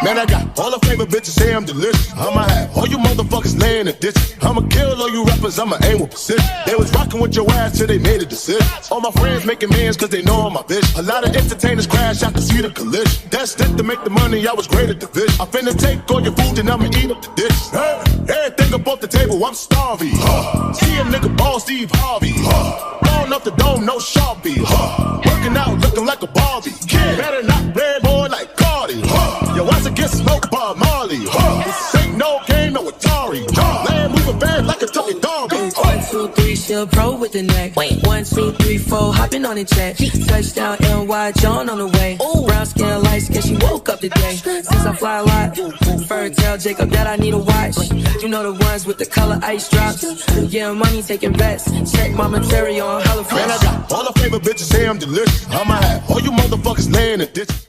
Man, I got all the favorite bitches say I'm delicious. I'ma have all you motherfuckers laying in ditches. I'ma kill all you rappers, I'ma aim with precision. They was rocking with your ass till they made a decision. All my friends making mans cause they know I'm my bitch. A lot of entertainers crash, I can see the collision. That's it to make the money, I was great at the division. I finna take all your food and I'ma eat up the dishes. Everything up off the table, I'm starving. See a nigga ball Steve Harvey. Blowing up the dome, no Sharpie. Working out, looking like a Barbie. Kid, better not play boy like Cardi. Yo, once it gets smoked by Marley. This ain't no game, no Atari. Land moving fast like a talking dog. 1, 2, 3, still pro with the neck. 1, 2, 3, 4, hopping on the jet. Touchdown, NY, John on the way. Brown skin, light skin, she woke up today. Since I fly a lot, first tell Jacob that I need a watch. You know the ones with the color ice drops. Getting money, taking bets. Check my material on hella fresh. Man, I got all the favorite bitches say I'm delicious. I'ma have all you motherfuckers laying in ditches.